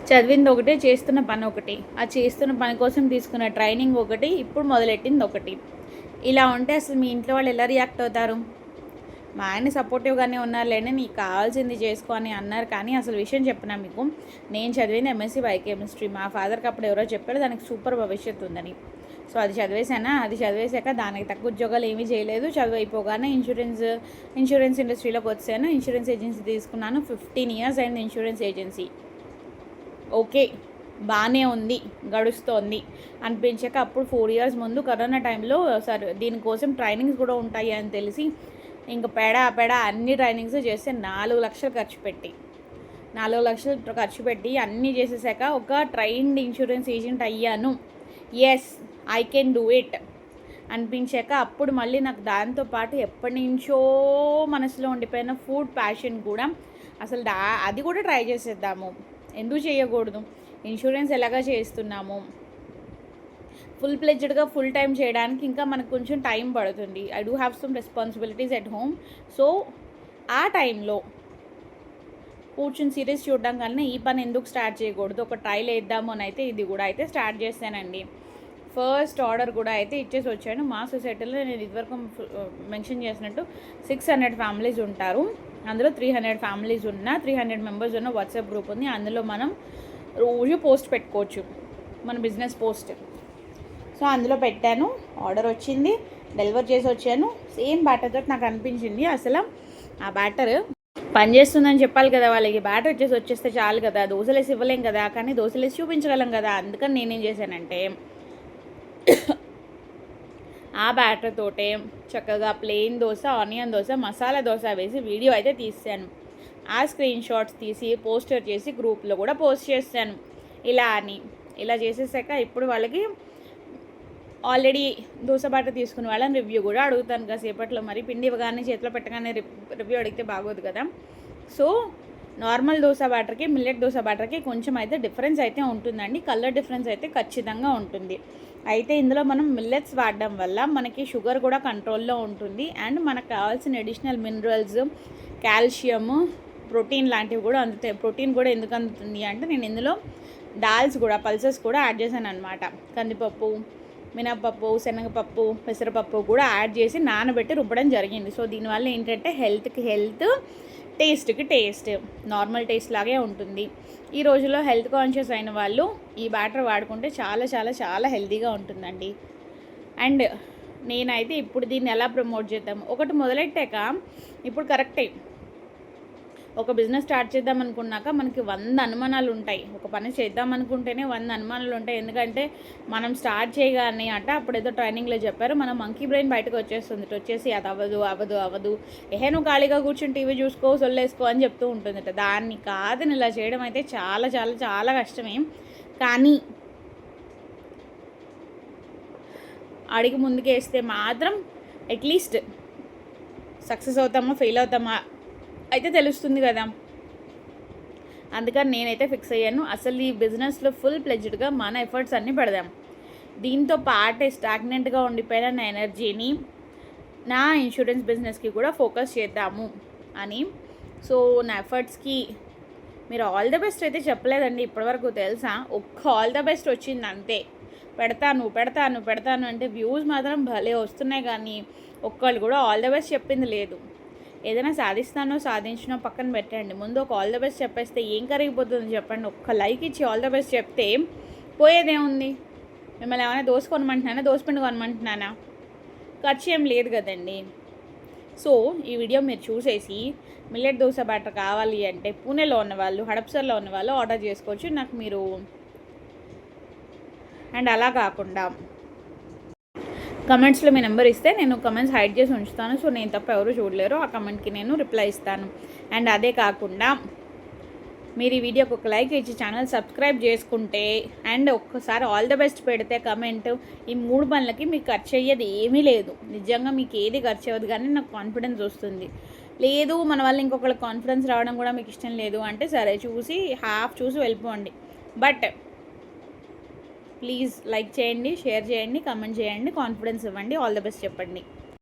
చదివింది ఒకటి, చేస్తున్న పని ఒకటి. ఆ చేస్తున్న పని కోసం తీసుకున్న ట్రైనింగ్ ఒకటి, ఇప్పుడు మొదలెట్టింది ఒకటి. ఇలా ఉంటే అసలు మీ ఇంట్లో వాళ్ళు ఎలా రియాక్ట్ అవుతారు? మా ఆయన సపోర్టివ్గానే ఉన్నారులేండి, నీకు కావాల్సింది చేసుకో అని అన్నారు. కానీ అసలు విషయం చెప్పినా మీకు, నేను చదివింది ఎంఎస్సీ బయోకెమిస్ట్రీ. మా ఫాదర్కి అప్పుడు ఎవరో చెప్పారు దానికి సూపర్ భవిష్యత్తు ఉందని. సో అది చదివేశానా, అది చదివేశాక దానికి తక్కువ ఉద్యోగాలు ఏమీ చేయలేదు. చదువు అయిపోగానే ఇన్సూరెన్స్ ఇండస్ట్రీలోకి వచ్చాను. ఇన్సూరెన్స్ ఏజెన్సీ తీసుకున్నాను. 15 years అయింది ఇన్సూరెన్స్ ఏజెన్సీ. ఓకే, బాగానే ఉంది, గడుస్తోంది అనిపించాక అప్పుడు 4 years ముందు కరోనా టైంలో సరే దీనికోసం ట్రైనింగ్స్ కూడా ఉంటాయి అని తెలిసి ఇంకా పెడ అన్ని ట్రైనింగ్స్ చేస్తే 4 లక్షలు ఖర్చు పెట్టి 4 లక్షలు ఖర్చు పెట్టి అన్నీ చేసేసాక ఒక ట్రైన్డ్ ఇన్సూరెన్స్ ఏజెంట్ అయ్యాను. Yes, I can do it అనిపించాక అప్పుడు మళ్ళీ నాకు దాంతోపాటు ఎప్పటి నుంచో మనసులో ఉండిపోయిన ఫుడ్ ప్యాషన్ కూడా అసలు అది కూడా ట్రై చేసేద్దాము, ఎందుకు చేయకూడదు? ఇన్సూరెన్స్ ఎలాగా చేస్తున్నాము, ఫుల్ ప్లెడ్జ్డ్గా ఫుల్ టైం చేయడానికి ఇంకా మనకు కొంచెం టైం పడుతుంది. I do have some responsibilities at home. So ఆ టైంలో కూర్చుని సిరీస్ చూడడం కన్నా ఈ పని ఎందుకు స్టార్ట్ చేయకూడదు, ఒక ట్రైల్ వేద్దాము అని అయితే ఇది కూడా అయితే స్టార్ట్ చేశానండి. ఫస్ట్ ఆర్డర్ కూడా అయితే ఇచ్చేసి వచ్చాను. మా సొసైటీలో నేను ఇదివరకు మెన్షన్ చేసినట్టు 600 ఫ్యామిలీస్ ఉంటారు. అందులో 300 ఫ్యామిలీస్ ఉన్న 300 మెంబర్స్ ఉన్న వాట్సాప్ గ్రూప్ ఉంది. అందులో మనం రోజు పోస్ట్ పెట్టుకోవచ్చు, మన బిజినెస్ పోస్ట్. సో అందులో పెట్టాను, ఆర్డర్ వచ్చింది, డెలివర్ చేసి వచ్చాను. సేమ్ బ్యాటర్తో నాకు అనిపించింది అసలు ఆ బ్యాటర్ పనిచేస్తుందని చెప్పాలి కదా వాళ్ళకి. బ్యాటర్ వచ్చేస్తే చాలు కదా, దోశలు వేసి ఇవ్వలేం కదా, కానీ దోశలు వేసి చూపించగలం కదా. అందుకని నేనేం చేశానంటే ఆ బ్యాటర్ తోటే చక్కగా ప్లెయిన్ దోశ, ఆనియన్ దోశ, మసాలా దోశ వేసి వీడియో అయితే తీసాను. ఆ స్క్రీన్ షాట్స్ తీసి పోస్టర్ చేసి గ్రూప్లో కూడా పోస్ట్ చేశాను. ఇలా చేసేసాక ఇప్పుడు వాళ్ళకి ఆల్రెడీ దోశ బ్యాటర్ తీసుకునే వాళ్ళని రివ్యూ కూడా అడుగుతాను కాసేపట్లో. మరి పిండి ఇవ్వగానే చేతిలో పెట్టగానే రివ్యూ అడిగితే బాగోదు కదా. సో నార్మల్ దోశ బ్యాటర్కి మిల్లెట్ దోశ బ్యాటర్కి కొంచెం అయితే డిఫరెన్స్ అయితే ఉంటుందండి. కలర్ డిఫరెన్స్ అయితే ఖచ్చితంగా ఉంటుంది. అయితే ఇందులో మనం మిల్లెట్స్ వాడడం వల్ల మనకి షుగర్ కూడా కంట్రోల్లో ఉంటుంది. అండ్ మనకు కావాల్సిన అడిషనల్ మినరల్స్, కాల్షియము, ప్రోటీన్ లాంటివి కూడా అందుతాయి. ప్రోటీన్ కూడా ఎందుకు అందుతుంది అంటే నేను ఇందులో దాల్స్ కూడా, పల్సెస్ కూడా యాడ్ చేశాను అనమాట. కందిపప్పు, మినపప్పు, శనగపప్పు, పెసరపప్పు కూడా యాడ్ చేసి నానబెట్టి రుబ్బడం జరిగింది. సో దీనివల్ల ఏంటంటే హెల్త్కి హెల్త్, టేస్ట్కి టేస్ట్, నార్మల్ టేస్ట్ లాగే ఉంటుంది. ఈ రోజుల్లో హెల్త్ కాన్షియస్ అయిన వాళ్ళు ఈ బ్యాటర్ వాడుకుంటే చాలా చాలా చాలా హెల్తీగా ఉంటుందండి. అండ్ నేనైతే ఇప్పుడు దీన్ని ఎలా ప్రమోట్ చేద్దాం, ఒకటి మొదలెట్టాక ఇప్పుడు కరెక్టే. ఒక బిజినెస్ స్టార్ట్ చేద్దాం అనుకున్నాక మనకి 100 అనుమానాలు ఉంటాయి. ఒక పని చేద్దాం అనుకుంటేనే 100 అనుమానాలు ఉంటాయి. ఎందుకంటే మనం స్టార్ట్ చేయగానే అప్పుడు ఏదో ట్రైనింగ్లో చెప్పారు, మన మంకీ బ్రెయిన్ బయటకు వచ్చేసి అది అవ్వదు, నువ్వు ఖాళీగా కూర్చొని టీవీ చూసుకో, సొల్లేసుకో అని చెప్తూ ఉంటుందట. దాన్ని కాదని ఇలా చేయడం అయితే చాలా చాలా చాలా కష్టమే. కానీ అడిగి ముందుకేస్తే మాత్రం అట్లీస్ట్ సక్సెస్ అవుతామా ఫెయిల్ అవుతామా అయితే తెలుస్తుంది కదా. అందుకని నేనైతే ఫిక్స్ అయ్యాను, అసలు ఈ బిజినెస్లో ఫుల్ ప్లెడ్జ్డ్గా మన ఎఫర్ట్స్ అన్నీ పెడదాం. దీంతో పాటే స్టాగ్నెంట్గా ఉండిపోయిన నా ఎనర్జీని నా ఇన్సూరెన్స్ బిజినెస్కి కూడా ఫోకస్ చేద్దాము అని. సో నా ఎఫర్ట్స్కి మీరు ఆల్ ద బెస్ట్ అయితే చెప్పలేదండి ఇప్పటివరకు, తెలుసా? ఒక్క ఆల్ ద బెస్ట్ వచ్చింది అంతే. పెడతాను అంటే వ్యూస్ మాత్రం భలే వస్తున్నాయి, కానీ ఒక్కళ్ళు కూడా ఆల్ ద బెస్ట్ చెప్పింది లేదు. ఏదైనా సాధించినో పక్కన పెట్టండి, ముందు ఒక ఆల్ ద బెస్ట్ చెప్పేస్తే ఏం కరిగిపోతుంది చెప్పండి. ఒక్క లైక్ ఇచ్చి ఆల్ ద బెస్ట్ చెప్తే పోయేదేముంది? మిమ్మల్ని ఏమైనా దోశపిండి కొనమంటున్నానా? ఖర్చు ఏం లేదు కదండి. సో ఈ వీడియో మీరు చూసేసి మిల్లెట్ దోశ బ్యాటర్ కావాలి అంటే పూణేలో ఉన్నవాళ్ళు, హడప్సర్లో ఉన్నవాళ్ళు ఆర్డర్ చేసుకోవచ్చు నాకు మీరు. అండ్ అలా కాకుండా కమెంట్స్లో మీ నెంబర్ ఇస్తే నేను కమెంట్స్ హైడ్ చేసి ఉంచుతాను. సో నేను తప్ప ఎవరు చూడలేరు, ఆ కమెంట్కి నేను రిప్లై ఇస్తాను. అండ్ అదే కాకుండా మీరు ఈ వీడియోకి ఒక లైక్ ఇచ్చి ఛానల్ సబ్స్క్రైబ్ చేసుకుంటే అండ్ ఒక్కసారి ఆల్ ద బెస్ట్ పెడితే కమెంట్, ఈ 3 పనులకి మీకు ఖర్చు అయ్యేది ఏమీ లేదు. నిజంగా మీకు ఏది ఖర్చు అవ్వదు, కానీ నాకు కాన్ఫిడెన్స్ వస్తుంది. లేదు మన వల్ల ఇంకొకళ్ళకి కాన్ఫిడెన్స్ రావడం కూడా మీకు ఇష్టం లేదు అంటే సరే, హాఫ్ చూసి వెళ్ళిపోండి. బట్ ప్లీజ్ లైక్ చేయండి, షేర్ చేయండి, కమెంట్ చేయండి, కాన్ఫిడెన్స్ ఇవ్వండి, ఆల్ ద బెస్ట్ చెప్పండి.